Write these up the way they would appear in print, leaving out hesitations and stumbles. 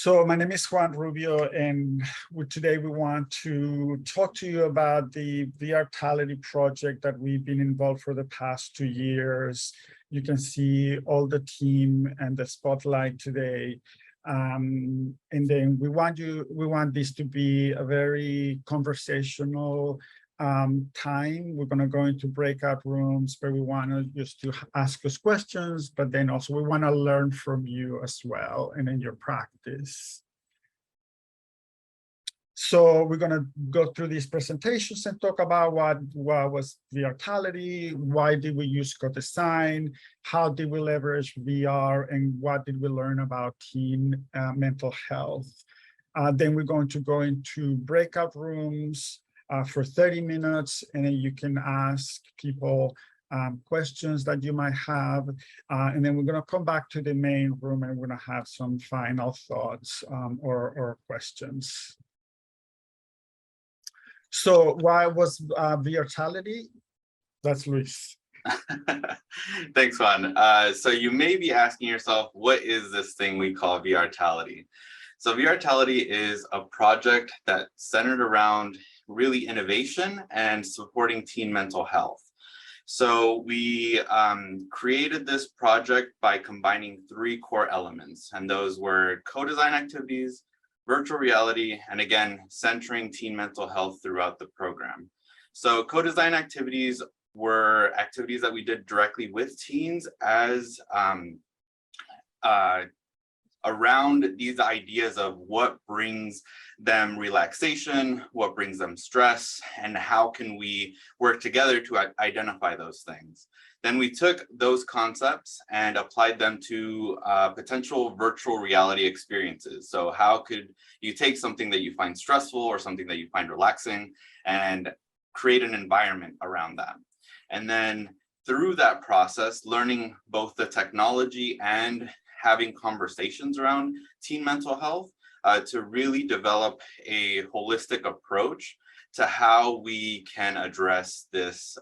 So my name is Juan Rubio, and today we want to talk to you about the VRtality project that we've been involved for the past 2 years. You can see all the team and the spotlight today. And then we want this to be a very conversational time. We're going to go into breakout rooms where we want to just to ask us questions, but then also we want to learn from you as well and in your practice. So we're going to go through these presentations and talk about what was VRtality, why did we use co-design, how did we leverage VR, and what did we learn about teen mental health. Then we're going to go into breakout rooms for 30 minutes, and then you can ask people questions that you might have. And then we're going to come back to the main room and we're going to have some final thoughts or questions. So why was VRtality? That's Luis. Thanks, Juan. So you may be asking yourself, what is this thing we call VRtality? So VRtality is a project that's centered around really innovation and supporting teen mental health. So we created this project by combining 3 core elements, and those were co-design activities, virtual reality, and again, centering teen mental health throughout the program. So co-design activities were activities that we did directly with teens as around these ideas of what brings them relaxation, what brings them stress, and how can we work together to identify those things. Then we took those concepts and applied them to potential virtual reality experiences. So how could you take something that you find stressful or something that you find relaxing and create an environment around that? And then through that process, learning both the technology and having conversations around teen mental health to really develop a holistic approach to how we can address this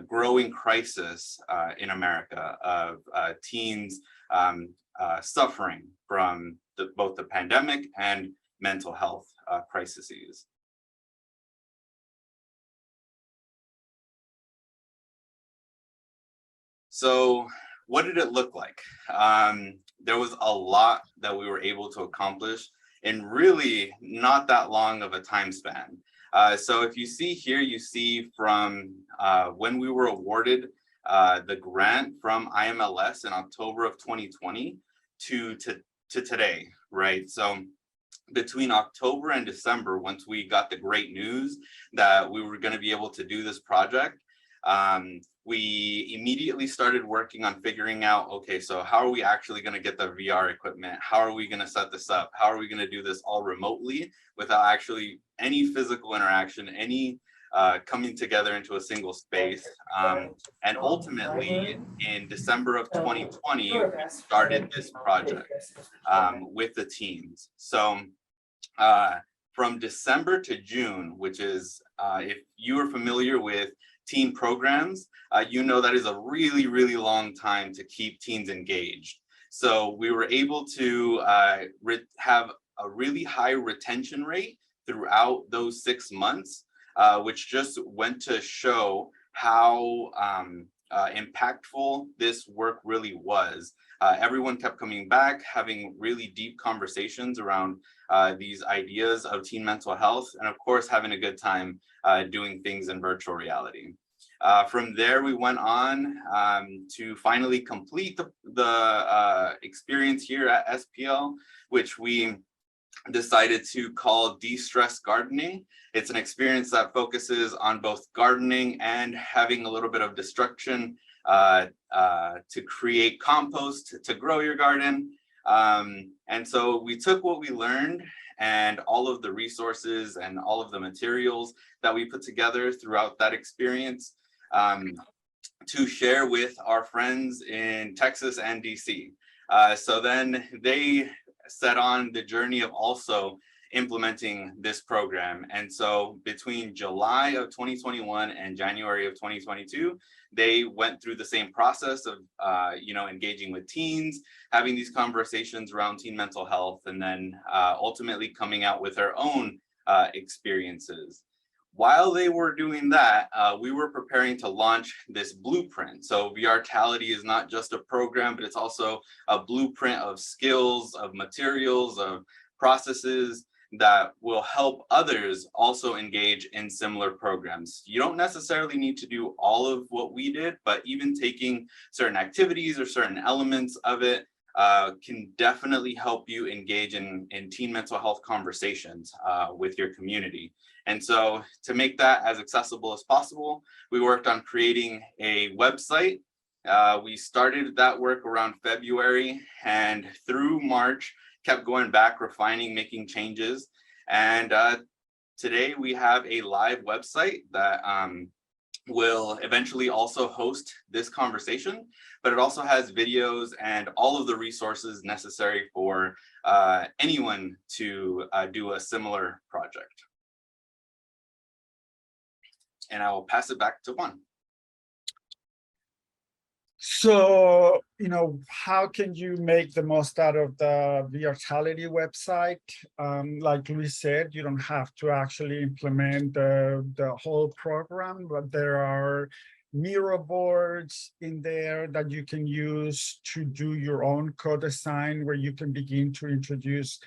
growing crisis in America of teens suffering from both the pandemic and mental health crises. So what did it look like? There was a lot that we were able to accomplish in really not that long of a time span. So if you see here, you see from when we were awarded the grant from IMLS in October of 2020 to today, right? So between October and December, once we got the great news that we were going to be able to do this project, we immediately started working on figuring out, okay, so how are we actually going to get the VR equipment? How are we going to set this up? How are we going to do this all remotely without actually any physical interaction, any coming together into a single space? And ultimately, in December of 2020, we started this project with the teens. So from December to June, which is, if you are familiar with teen programs, you know that is a really, really long time to keep teens engaged. So we were able to have a really high retention rate throughout those 6 months, which just went to show how impactful this work really was. Everyone kept coming back, having really deep conversations around these ideas of teen mental health, and of course, having a good time doing things in virtual reality. From there, we went on to finally complete the experience here at SPL, which we decided to call De-Stress Gardening. It's an experience that focuses on both gardening and having a little bit of destruction to create compost to grow your garden. And so we took what we learned and all of the resources and all of the materials that we put together throughout that experience to share with our friends in Texas and DC. So then they set on the journey of also implementing this program. And so between July of 2021 and January of 2022, they went through the same process of, engaging with teens, having these conversations around teen mental health, and then ultimately coming out with their own experiences. While they were doing that, we were preparing to launch this blueprint. So VRtality is not just a program, but it's also a blueprint of skills, of materials, of processes that will help others also engage in similar programs. You don't necessarily need to do all of what we did, but even taking certain activities or certain elements of it can definitely help you engage in teen mental health conversations with your community. And so to make that as accessible as possible, we worked on creating a website. We started that work around February, and through March, kept going back, refining, making changes. And today we have a live website that will eventually also host this conversation, but it also has videos and all of the resources necessary for anyone to do a similar project. And I will pass it back to Juan. So, how can you make the most out of the VRtality website? Like Luis said, you don't have to actually implement the whole program, but there are mirror boards in there that you can use to do your own co-design, where you can begin to introduce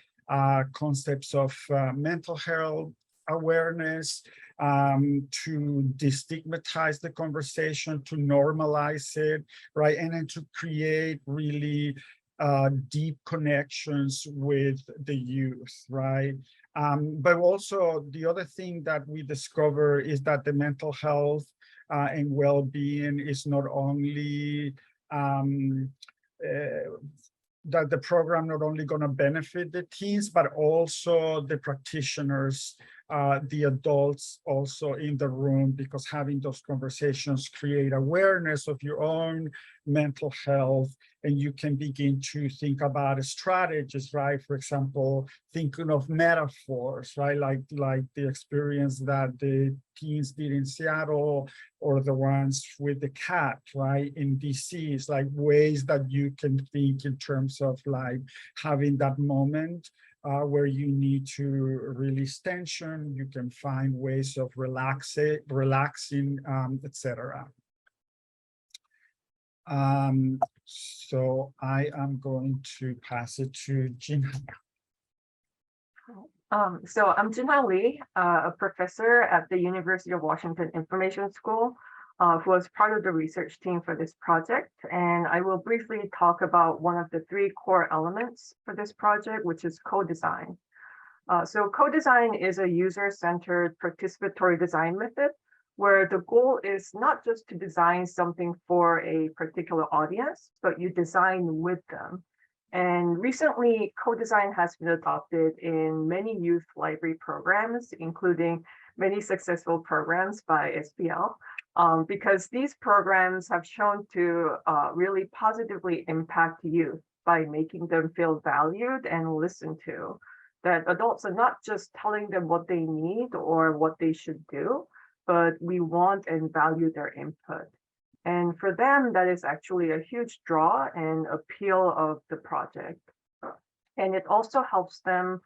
concepts of mental health awareness, to destigmatize the conversation, to normalize it, right? And then to create really deep connections with the youth, right? But also the other thing that we discover is that the mental health and well-being is not only that the program not only going to benefit the teens, but also the practitioners, the adults also in the room, because having those conversations create awareness of your own mental health, and you can begin to think about strategies, right? For example, thinking of metaphors, right? Like the experience that the teens did in Seattle, or the ones with the cat, right? In DC, it's like ways that you can think in terms of like having that moment where you need to release tension. You can find ways of relaxing, etc. So I am going to pass it to Jinha. So I'm Jinha Lee, a professor at the University of Washington Information School, who was part of the research team for this project. And I will briefly talk about one of the three core elements for this project, which is co-design. So co-design is a user-centered participatory design method where the goal is not just to design something for a particular audience, but you design with them. And recently, co-design has been adopted in many youth library programs, including many successful programs by SPL, because these programs have shown to really positively impact youth by making them feel valued and listened to. That adults are not just telling them what they need or what they should do, but we want and value their input. And for them, that is actually a huge draw and appeal of the project. And it also helps them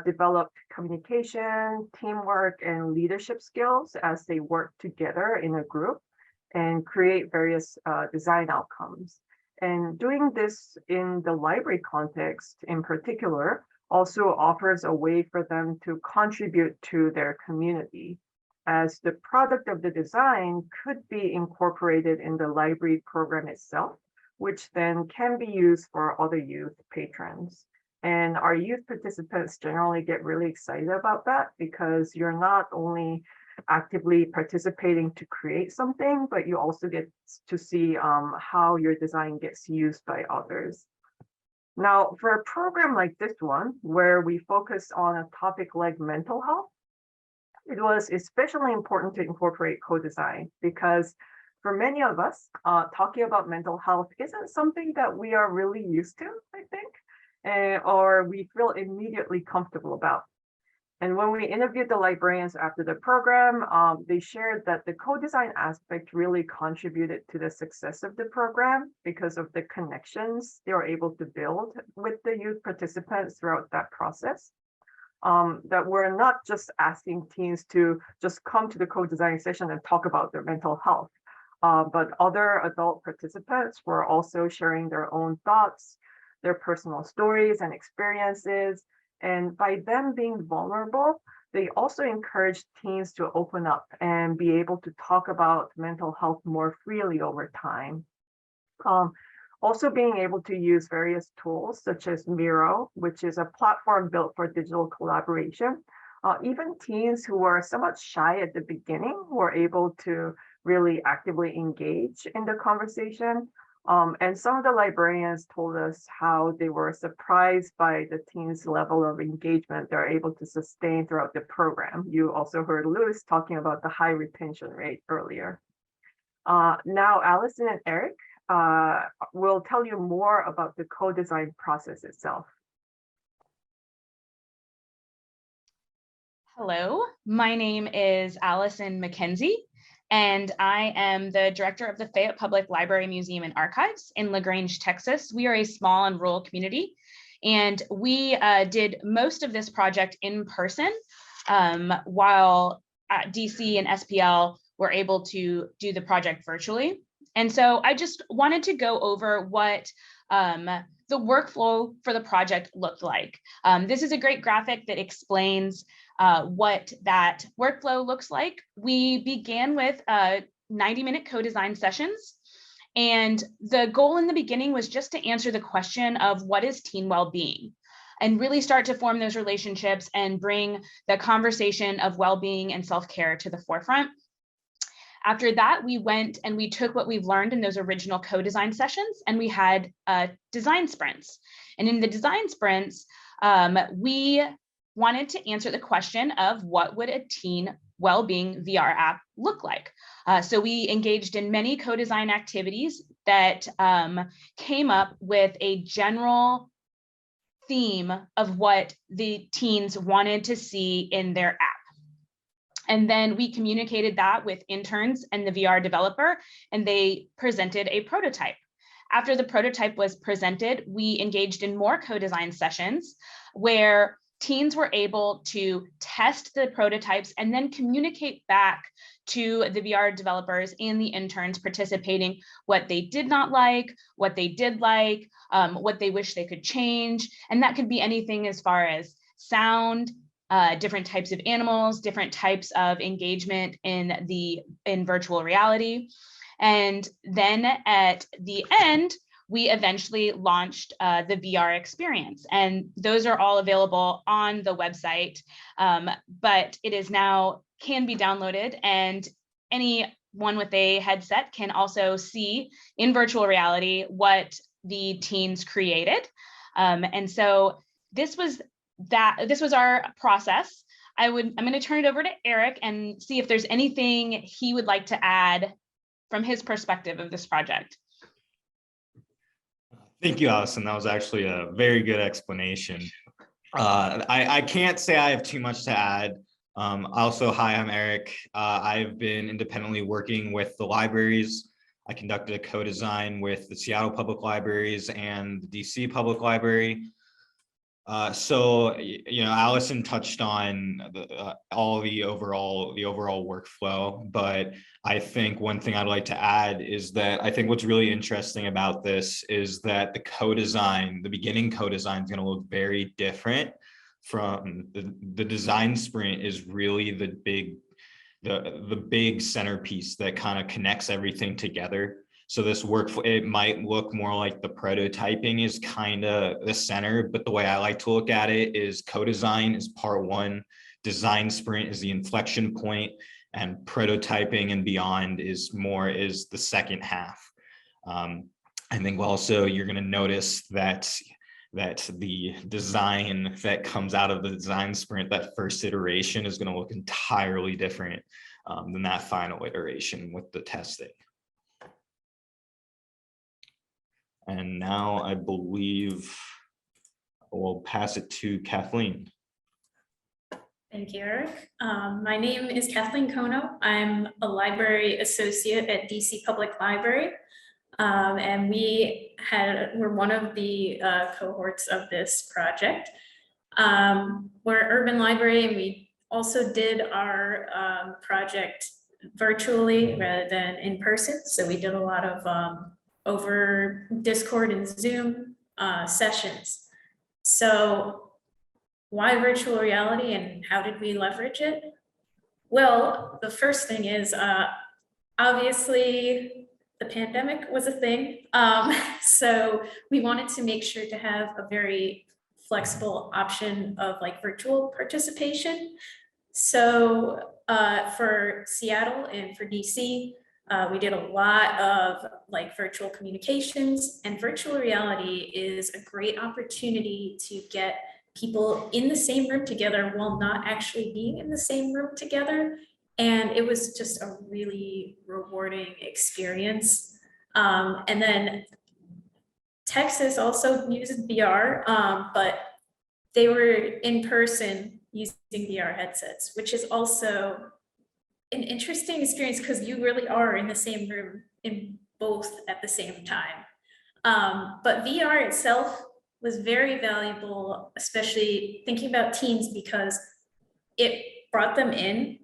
develop communication, teamwork, and leadership skills as they work together in a group and create various design outcomes. And doing this in the library context in particular also offers a way for them to contribute to their community, as the product of the design could be incorporated in the library program itself, which then can be used for other youth patrons. And our youth participants generally get really excited about that, because you're not only actively participating to create something, but you also get to see how your design gets used by others. Now, for a program like this one, where we focus on a topic like mental health, it was especially important to incorporate co-design, because for many of us, talking about mental health isn't something that we are really used to, I think, or we feel immediately comfortable about. And when we interviewed the librarians after the program, they shared that the co-design aspect really contributed to the success of the program because of the connections they were able to build with the youth participants throughout that process. That we're not just asking teens to just come to the co-design session and talk about their mental health, but other adult participants were also sharing their own thoughts, their personal stories and experiences. And by them being vulnerable, they also encourage teens to open up and be able to talk about mental health more freely over time. Also being able to use various tools such as Miro, which is a platform built for digital collaboration. Even teens who were somewhat shy at the beginning were able to really actively engage in the conversation. And some of the librarians told us how they were surprised by the teens' level of engagement they're able to sustain throughout the program. You also heard Louis talking about the high retention rate earlier. Now, Allison and Eric will tell you more about the co-design process itself. Hello, my name is Allison McKenzie, and I am the director of the Fayette Public Library, Museum, and Archives in LaGrange, Texas. We are a small and rural community, and we did most of this project in person, while at DC and SPL were able to do the project virtually. And so I just wanted to go over what the workflow for the project looked like. This is a great graphic that explains what that workflow looks like. We began with 90-minute co-design sessions. And the goal in the beginning was just to answer the question of what is teen well-being, and really start to form those relationships and bring the conversation of well-being and self-care to the forefront. After that, we went and we took what we've learned in those original co-design sessions, and we had design sprints. And in the design sprints, we wanted to answer the question of what would a teen well-being VR app look like. So we engaged in many co-design activities that came up with a general theme of what the teens wanted to see in their app. And then we communicated that with interns and the VR developer, and they presented a prototype. After the prototype was presented, we engaged in more co-design sessions where teens were able to test the prototypes and then communicate back to the VR developers and the interns participating what they did not like, what they did like, what they wish they could change. And that could be anything as far as sound, different types of animals, different types of engagement in virtual reality. And then at the end, we eventually launched the VR experience, and those are all available on the website, but it is now can be downloaded, and anyone with a headset can also see in virtual reality what the teens created. And so this was our process. I'm going to turn it over to Eric and see if there's anything he would like to add from his perspective of this project. Thank you, Allison. That was actually a very good explanation. I can't say I have too much to add. Also, hi, I'm Eric. I've been independently working with the libraries. I conducted a co-design with the Seattle Public Libraries and the DC Public Library. So, you know, Allison touched on all the overall workflow, but I think one thing I'd like to add is that I think what's really interesting about this is that the co-design, the beginning co-design is going to look very different from the design sprint is really the big centerpiece that kind of connects everything together. So this workflow, it might look more like the prototyping is kind of the center, but the way I like to look at it is co-design is part one, design sprint is the inflection point, and prototyping and beyond is the second half. I think also you're going to notice that the design that comes out of the design sprint, that first iteration, is going to look entirely different than that final iteration with the testing. And now I believe we'll pass it to Kathleen. Thank you, Eric. My name is Kathleen Kono. I'm a library associate at DC Public Library. And we're one of the cohorts of this project. We're an urban library, and we also did our project virtually rather than in person. So we did a lot of over Discord and Zoom sessions. So why virtual reality and how did we leverage it? Well, the first thing is obviously the pandemic was a thing. So we wanted to make sure to have a very flexible option of like virtual participation. So for Seattle and for DC, we did a lot of like virtual communications, and virtual reality is a great opportunity to get people in the same room together while not actually being in the same room together. And it was just a really rewarding experience. And then Texas also uses VR, but they were in person using VR headsets, which is also an interesting experience because you really are in the same room in both at the same time. But VR itself was very valuable, especially thinking about teens, because it brought them in.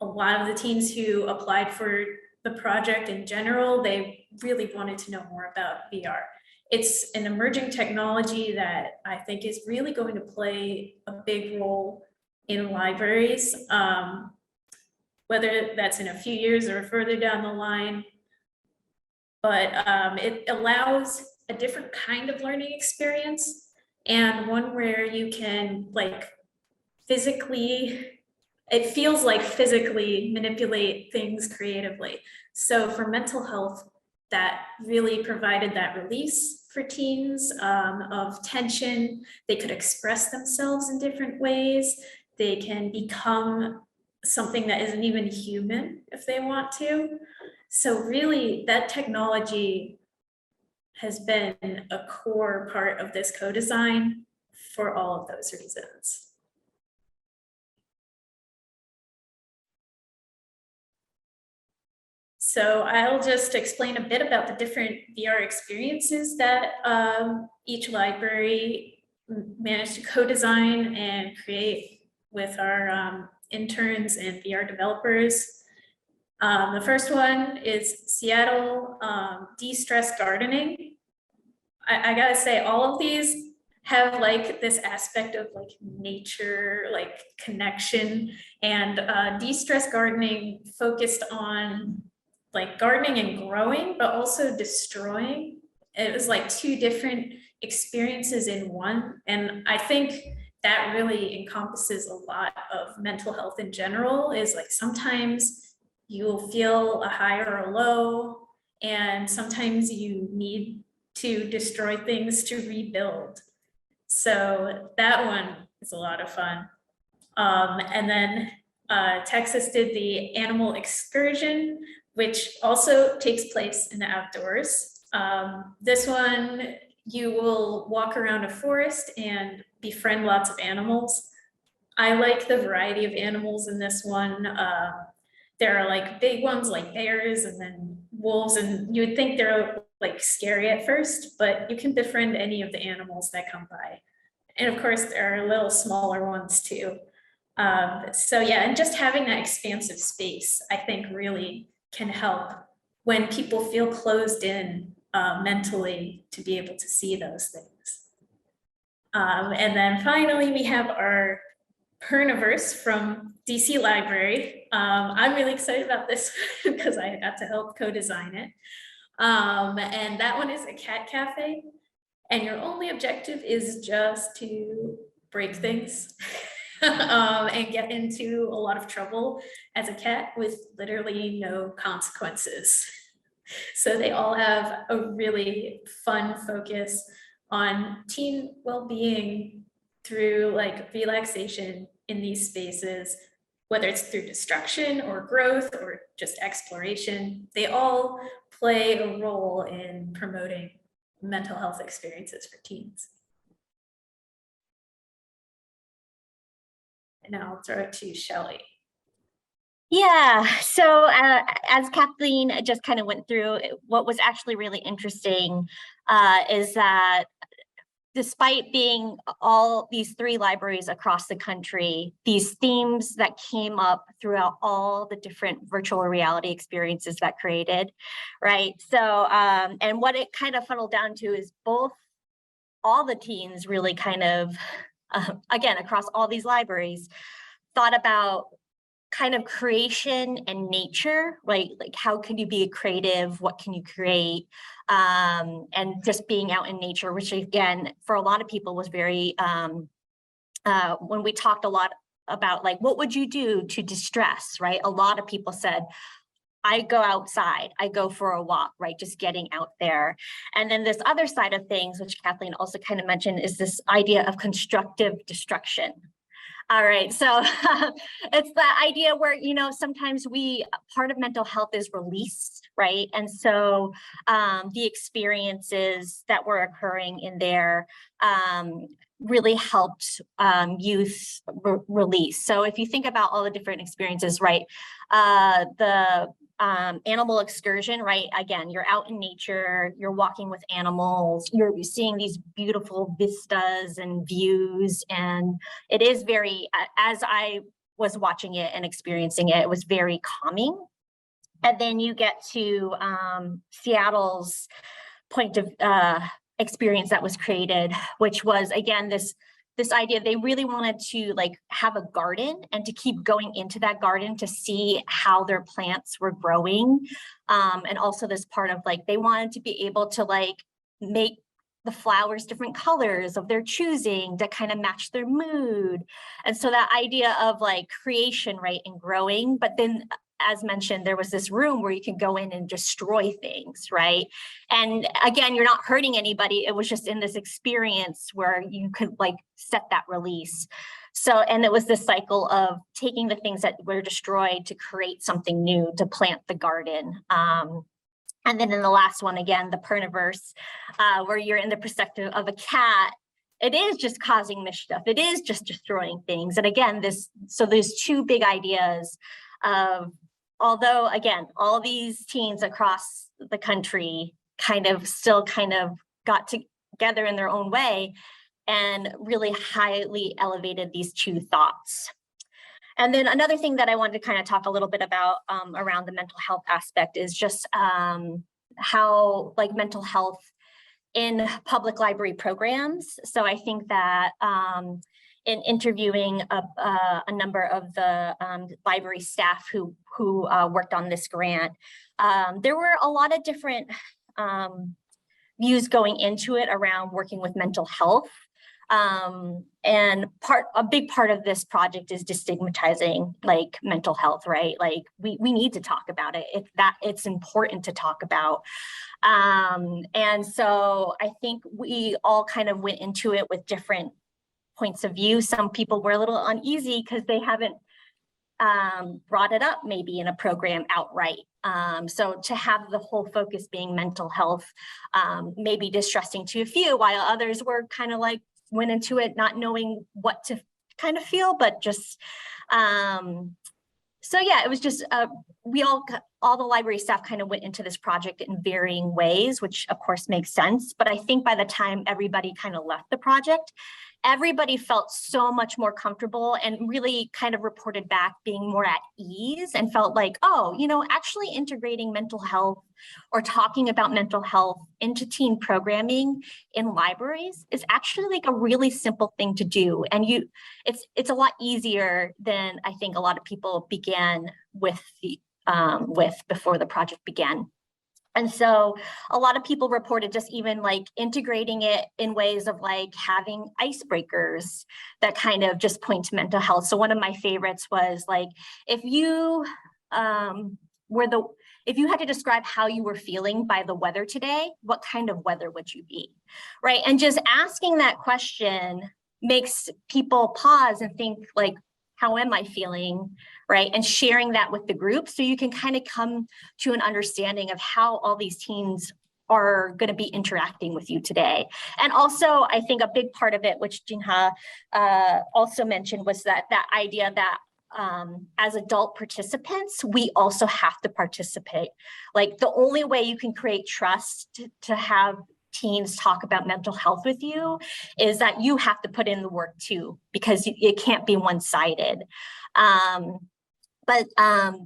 A lot of the teens who applied for the project in general, they really wanted to know more about VR. It's an emerging technology that I think is really going to play a big role in libraries, whether that's in a few years or further down the line. But it allows a different kind of learning experience, and one where you can like physically, it feels like physically manipulate things creatively. So for mental health, that really provided that release for teens of tension. They could express themselves in different ways. They can become something that isn't even human if they want to. So really that technology has been a core part of this co-design for all of those reasons. So I'll just explain a bit about the different VR experiences that each library managed to co-design and create with our interns and VR developers. The first one is Seattle de-stress gardening. I gotta say, all of these have like this aspect of like nature, like connection, and de-stress gardening focused on like gardening and growing, but also destroying. It was like two different experiences in one. And I think that really encompasses a lot of mental health in general, is like sometimes you'll feel a high or a low, and sometimes you need to destroy things to rebuild. So that one is a lot of fun. And then Texas did the animal excursion, which also takes place in the outdoors. This one, you will walk around a forest and befriend lots of animals. I like the variety of animals in this one. There are like big ones like bears and then wolves, and you would think they're like scary at first, but you can befriend any of the animals that come by. And of course, there are little smaller ones too. So yeah, and just having that expansive space, I think really can help when people feel closed in mentally to be able to see those things. And then finally, we have our Perniverse from DC Library. I'm really excited about this because I got to help co-design it. And that one is a cat cafe, and your only objective is just to break things and get into a lot of trouble as a cat with literally no consequences. So they all have a really fun focus on teen well-being through like relaxation in these spaces, whether it's through destruction or growth or just exploration. They all play a role in promoting mental health experiences for teens. and I'll throw it to Shelley. Yeah, so as Kathleen just kind of went through, what was actually really interesting is that despite being all these 3 libraries across the country, these themes that came up throughout all the different virtual reality experiences that created, right? So, and what it kind of funneled down to is all the teens really kind of, again, across all these libraries, thought about kind of creation and nature, right? Like how can you be creative? What can you create? And just being out in nature, which again, for a lot of people was very, when we talked a lot about like, what would you do to distress, right? A lot of people said, I go outside, I go for a walk, right? Just getting out there. And then this other side of things, which Kathleen also kind of mentioned, is this idea of constructive destruction. All right, so it's the idea where, you know, sometimes part of mental health is release, right? And so the experiences that were occurring in there really helped youth release. So if you think about all the different experiences, right? The animal excursion, right? Again, you're out in nature, you're walking with animals, you're seeing these beautiful vistas and views. And it is very, as I was watching it and experiencing it, it was very calming. And then you get to Seattle's point of experience that was created, which was, again, this idea they really wanted to like have a garden and to keep going into that garden to see how their plants were growing. And also this part of like, they wanted to be able to like make the flowers different colors of their choosing to kind of match their mood. And so that idea of like creation, right, and growing, but then as mentioned, there was this room where you can go in and destroy things, right? And again, you're not hurting anybody. It was just in this experience where you could like set that release. So, and it was this cycle of taking the things that were destroyed to create something new, to plant the garden. And then in the last one, again, the Perniverse, where you're in the perspective of a cat, it is just causing mischief. It is just destroying things. And again, so there's 2 big ideas of, although again, all these teens across the country kind of still kind of got together in their own way and really highly elevated these 2 thoughts. And then another thing that I wanted to kind of talk a little bit about around the mental health aspect is just how like mental health in public library programs. So I think that in interviewing a number of the library staff who worked on this grant, there were a lot of different views going into it around working with mental health. And a big part of this project is destigmatizing like mental health, right? Like we need to talk about it. It's important to talk about. And so I think we all kind of went into it with different points of view. Some people were a little uneasy because they haven't brought it up maybe in a program outright. So to have the whole focus being mental health may be distressing to a few, while others were kind of like went into it not knowing what to kind of feel, but just so yeah, it was just all the library staff kind of went into this project in varying ways, which of course makes sense. But I think by the time everybody kind of left the project, everybody felt so much more comfortable and really kind of reported back being more at ease and felt like, oh, you know, actually integrating mental health or talking about mental health into teen programming in libraries is actually like a really simple thing to do. And it's a lot easier than I think a lot of people began with before the project began. And so a lot of people reported just even like integrating it in ways of like having icebreakers that kind of just point to mental health. So one of my favorites was like, if you if you had to describe how you were feeling by the weather today, what kind of weather would you be, right? And just asking that question makes people pause and think like, how am I feeling, right? And sharing that with the group so you can kind of come to an understanding of how all these teens are going to be interacting with you today. And also, I think a big part of it, which Jinha also mentioned, was that idea that as adult participants, we also have to participate. Like, the only way you can create trust to have teens talk about mental health with you is that you have to put in the work too, because it can't be one-sided. But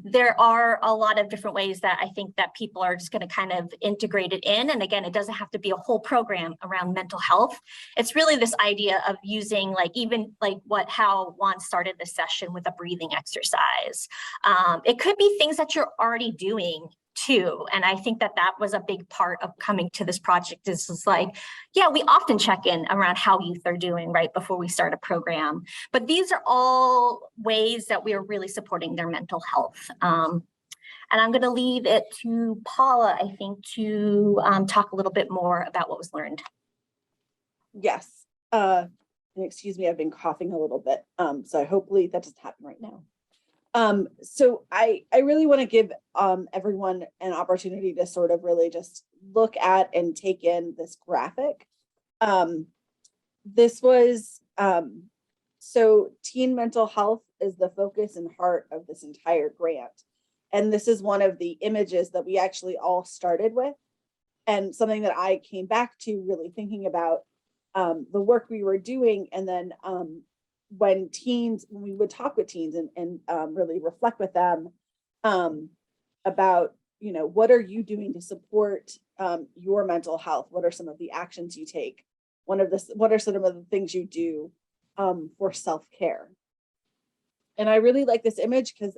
there are a lot of different ways that I think that people are just going to kind of integrate it in. And again, it doesn't have to be a whole program around mental health. It's really this idea of using, like, even like how Juan started the session with a breathing exercise. It could be things that you're already doing too. And I think that was a big part of coming to this project. Is like, yeah, we often check in around how youth are doing right before we start a program. But these are all ways that we are really supporting their mental health. And I'm going to leave it to Paula, I think, to talk a little bit more about what was learned. Yes. And excuse me, I've been coughing a little bit. So hopefully that doesn't happen right now. So I really want to give everyone an opportunity to sort of really just look at and take in this graphic. This was, so teen mental health is the focus and heart of this entire grant. And this is one of the images that we actually all started with, and something that I came back to really thinking about the work we were doing. And then when we would talk with teens and really reflect with them about, what are you doing to support your mental health? What are some of the actions you take? What are some of the things you do for self-care? And I really like this image because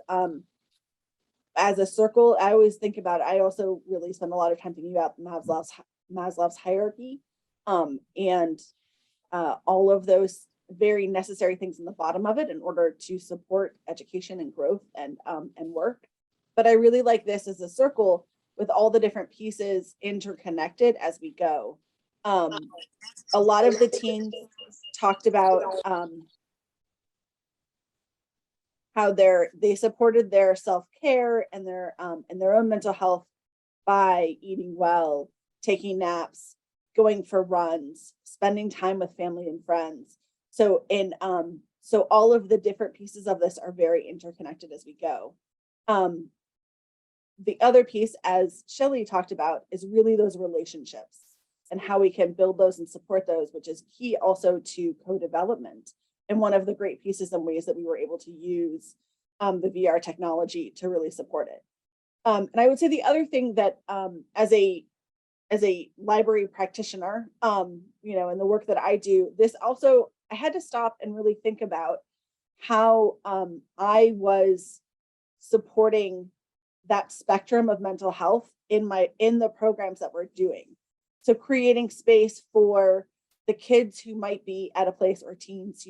as a circle, I always think about it. I also really spend a lot of time thinking about Maslow's hierarchy and all of those very necessary things in the bottom of it in order to support education and growth and work. But I really like this as a circle with all the different pieces interconnected as we go. A lot of the teens talked about how they supported their self-care and their own mental health by eating well, taking naps, going for runs, spending time with family and friends. So all of the different pieces of this are very interconnected as we go. The other piece, as Shelley talked about, is really those relationships and how we can build those and support those, which is key also to co-development. And one of the great pieces and ways that we were able to use the VR technology to really support it. And I would say the other thing that as a library practitioner, in the work that I do, I had to stop and really think about how I was supporting that spectrum of mental health in the programs that we're doing. So creating space for the kids who might be at a place, or teens,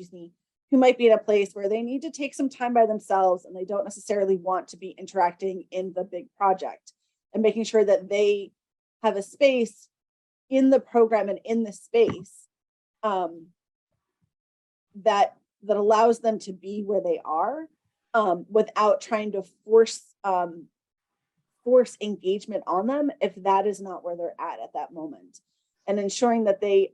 who might be at a place where they need to take some time by themselves and they don't necessarily want to be interacting in the big project, and making sure that they have a space in the program and in the space that allows them to be where they are without trying to force engagement on them if that is not where they're at that moment, and ensuring that they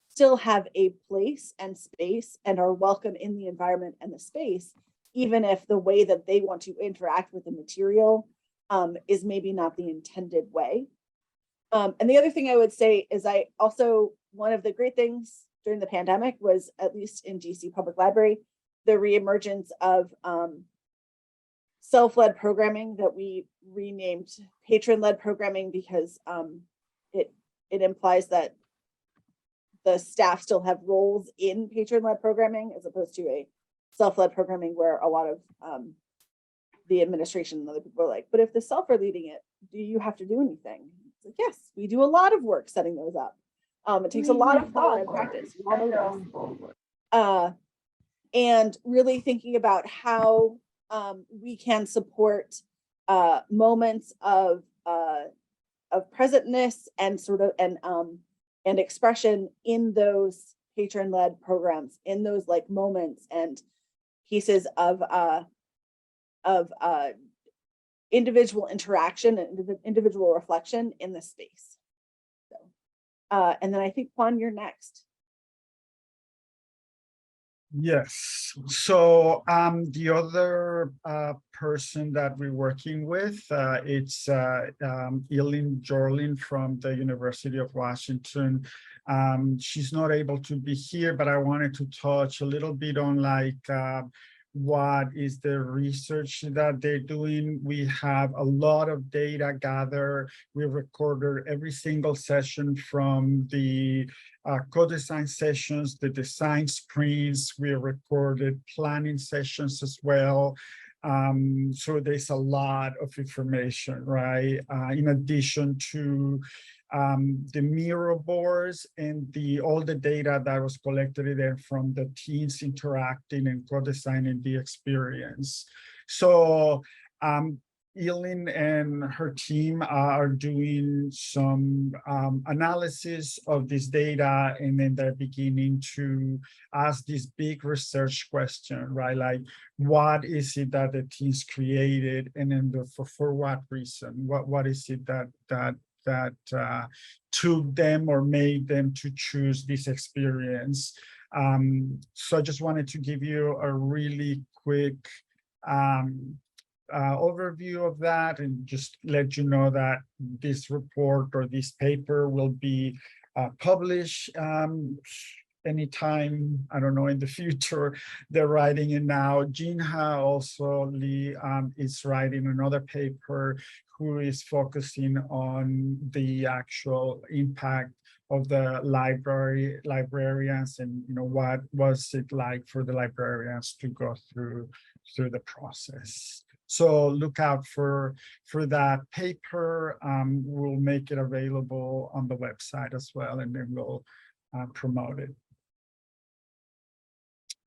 still have a place and space and are welcome in the environment and the space, even if the way that they want to interact with the material is maybe not the intended way. And the other thing I would say is one of the great things during the pandemic was, at least in DC Public Library, the reemergence of self-led programming that we renamed patron-led programming, because it implies that the staff still have roles in patron-led programming as opposed to a self-led programming where a lot of the administration and other people are like, but if the self are leading it, do you have to do anything? It's like, yes, we do a lot of work setting those up. It takes a lot of thought and practice. We all know this. And really thinking about how we can support moments of presentness and and expression in those patron-led programs, in those moments and pieces of individual interaction and individual reflection in the space. And then I think, Juan, you're next. Yes. So the other person that we're working with, it's Eileen Jorlin from the University of Washington. She's not able to be here, but I wanted to touch a little bit on like what is the research that they're doing. We have a lot of data gathered. We recorded every single session from the co-design sessions, the design sprints. We recorded planning sessions as well. So there's a lot of information, right? In addition to the mirror boards and all the data that was collected there from the teams interacting and co-designing the experience. So Eileen and her team are doing some analysis of this data, and then they're beginning to ask this big research question, right? Like, what is it that the teams created, and then for what reason? What is it that took them or made them to choose this experience? So I just wanted to give you a really quick overview of that, and just let you know that this report or this paper will be published anytime, I don't know, in the future. They're writing it now. Jinha also is writing another paper who is focusing on the actual impact of the librarians, and what was it like for the librarians to go through the process. So look out for that paper. We'll make it available on the website as well, and then we'll promote it.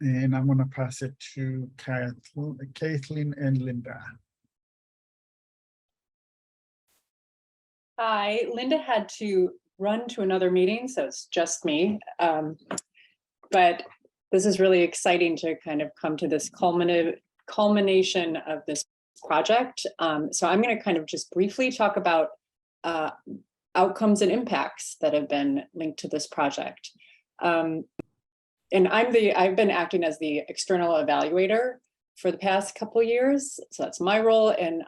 And I'm going to pass it to Kathleen and Linda. Hi, Linda had to run to another meeting, so it's just me. But this is really exciting to kind of come to this culmination of this project. So I'm going to kind of just briefly talk about outcomes and impacts that have been linked to this project. And I've been acting as the external evaluator for the past couple of years. So that's my role. And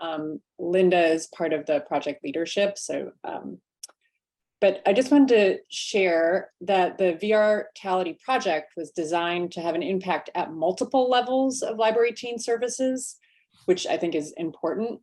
Linda is part of the project leadership. So, but I just wanted to share that the VRtality project was designed to have an impact at multiple levels of library teen services, which I think is important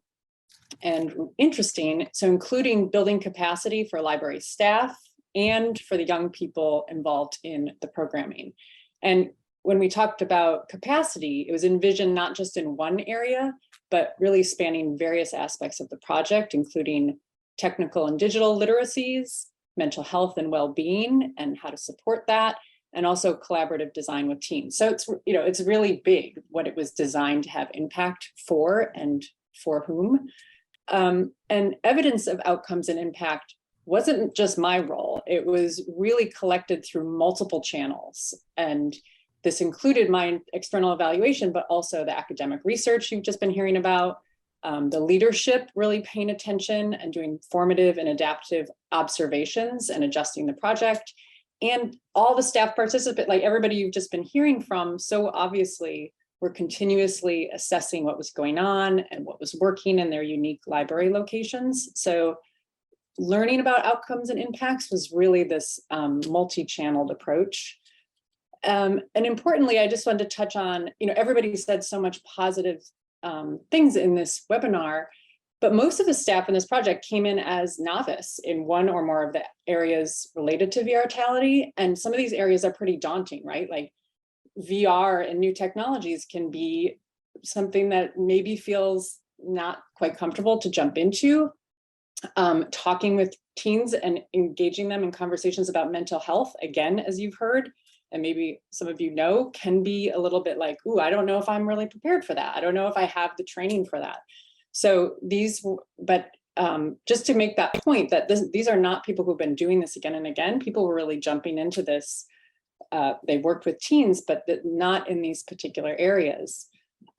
and interesting. So including building capacity for library staff and for the young people involved in the programming. And when we talked about capacity, it was envisioned not just in one area, but really spanning various aspects of the project, including technical and digital literacies, mental health and well-being, and how to support that, and also collaborative design with teams. So it's really big what it was designed to have impact for and for whom. And evidence of outcomes and impact wasn't just my role. It was really collected through multiple channels. And this included my external evaluation, but also the academic research you've just been hearing about, the leadership really paying attention and doing formative and adaptive observations and adjusting the project, and all the staff participant, like everybody you've just been hearing from. So obviously we're continuously assessing what was going on and what was working in their unique library locations. So learning about outcomes and impacts was really this multi-channeled approach. And importantly, I just wanted to touch on, everybody said so much positive things in this webinar, but most of the staff in this project came in as novice in one or more of the areas related to VRtality. And some of these areas are pretty daunting, right? Like VR and new technologies can be something that maybe feels not quite comfortable to jump into. Talking with teens and engaging them in conversations about mental health, again, as you've heard, and maybe some of you know, can be a little bit like, ooh, I don't know if I'm really prepared for that. I don't know if I have the training for that. So just to make that point that these are not people who've been doing this again and again. People were really jumping into this. They worked with teens, but not in these particular areas.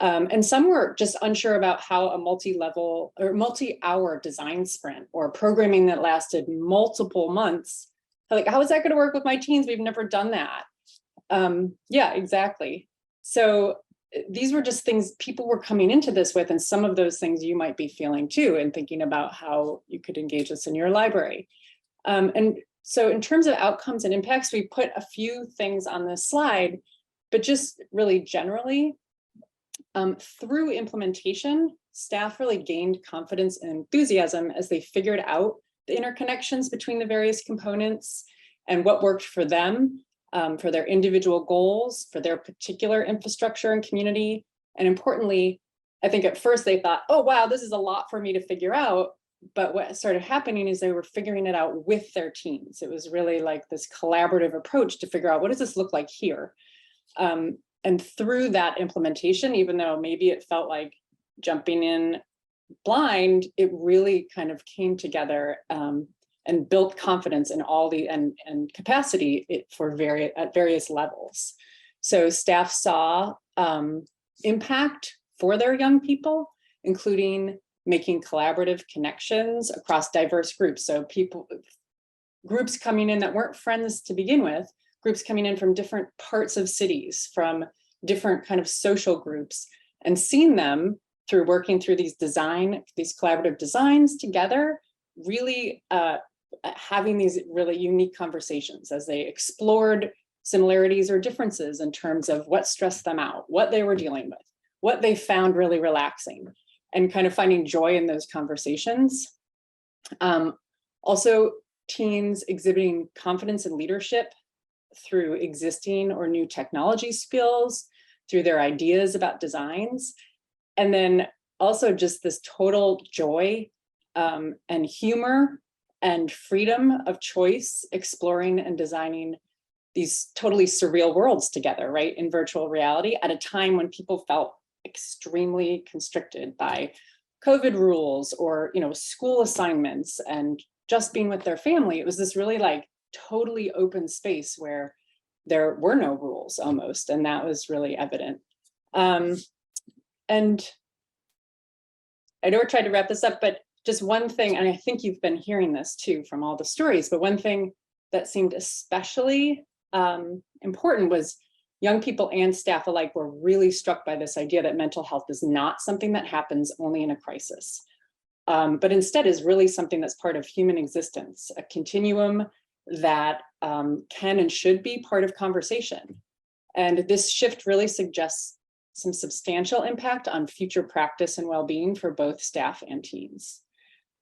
And some were just unsure about how a multi-level or multi-hour design sprint or programming that lasted multiple months Like, how is that going to work with my teens? We've never done that. Yeah, exactly. So these were just things people were coming into this with, and some of those things you might be feeling too, and thinking about how you could engage this in your library. And so in terms of outcomes and impacts, we put a few things on this slide, but just really generally, through implementation, staff really gained confidence and enthusiasm as they figured out the interconnections between the various components and what worked for them, for their individual goals, for their particular infrastructure and community. And importantly, I think at first they thought, oh, wow, this is a lot for me to figure out. But what started happening is they were figuring it out with their teams. It was really like this collaborative approach to figure out, what does this look like here? And through that implementation, even though maybe it felt like jumping in blind, it really kind of came together and built confidence in all the and capacity at various levels. So staff saw impact for their young people, including making collaborative connections across diverse groups. So groups coming in that weren't friends to begin with, groups coming in from different parts of cities, from different kind of social groups, and seeing them through working through these collaborative designs together, really having these really unique conversations as they explored similarities or differences in terms of what stressed them out, what they were dealing with, what they found really relaxing, and kind of finding joy in those conversations. Also, teens exhibiting confidence and leadership through existing or new technology skills, through their ideas about designs. And then also just this total joy and humor and freedom of choice, exploring and designing these totally surreal worlds together, right, in virtual reality at a time when people felt extremely constricted by COVID rules or, school assignments and just being with their family. It was this really like totally open space where there were no rules almost, and that was really evident. And I know we're trying to wrap this up, but just one thing, and I think you've been hearing this too from all the stories, but one thing that seemed especially important was young people and staff alike were really struck by this idea that mental health is not something that happens only in a crisis, but instead is really something that's part of human existence, a continuum that can and should be part of conversation. And this shift really suggests some substantial impact on future practice and well-being for both staff and teens.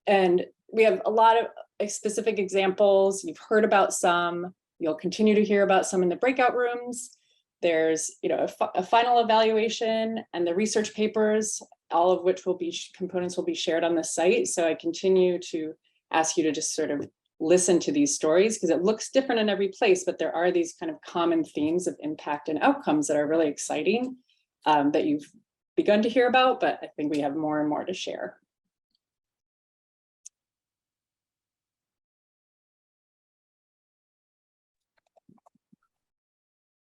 And we have a lot of specific examples. You've heard about some. You'll continue to hear about some in the breakout rooms. There's a final evaluation and the research papers, all of which components will be shared on the site. So I continue to ask you to just sort of listen to these stories, because it looks different in every place, but there are these kind of common themes of impact and outcomes that are really exciting that you've begun to hear about, but I think we have more and more to share.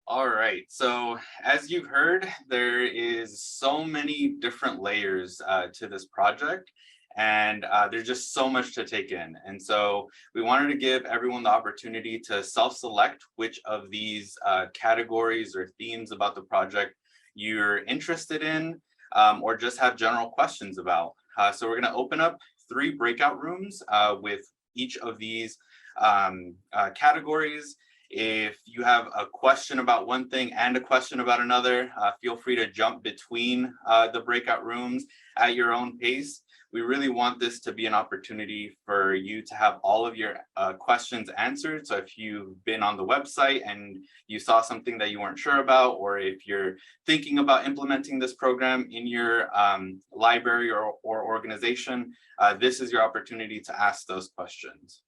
All right, so as you've heard, there is so many different layers to this project, and there's just so much to take in. And so we wanted to give everyone the opportunity to self-select which of these categories or themes about the project you're interested in, or just have general questions about. So we're going to open up 3 breakout rooms with each of these categories. If you have a question about one thing and a question about another, feel free to jump between the breakout rooms at your own pace. We really want this to be an opportunity for you to have all of your questions answered. So if you've been on the website and you saw something that you weren't sure about, or if you're thinking about implementing this program in your library or organization, this is your opportunity to ask those questions.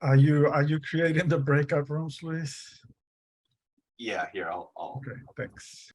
Are you creating the breakout rooms, Luis? Yeah, here, I'll Okay, thanks.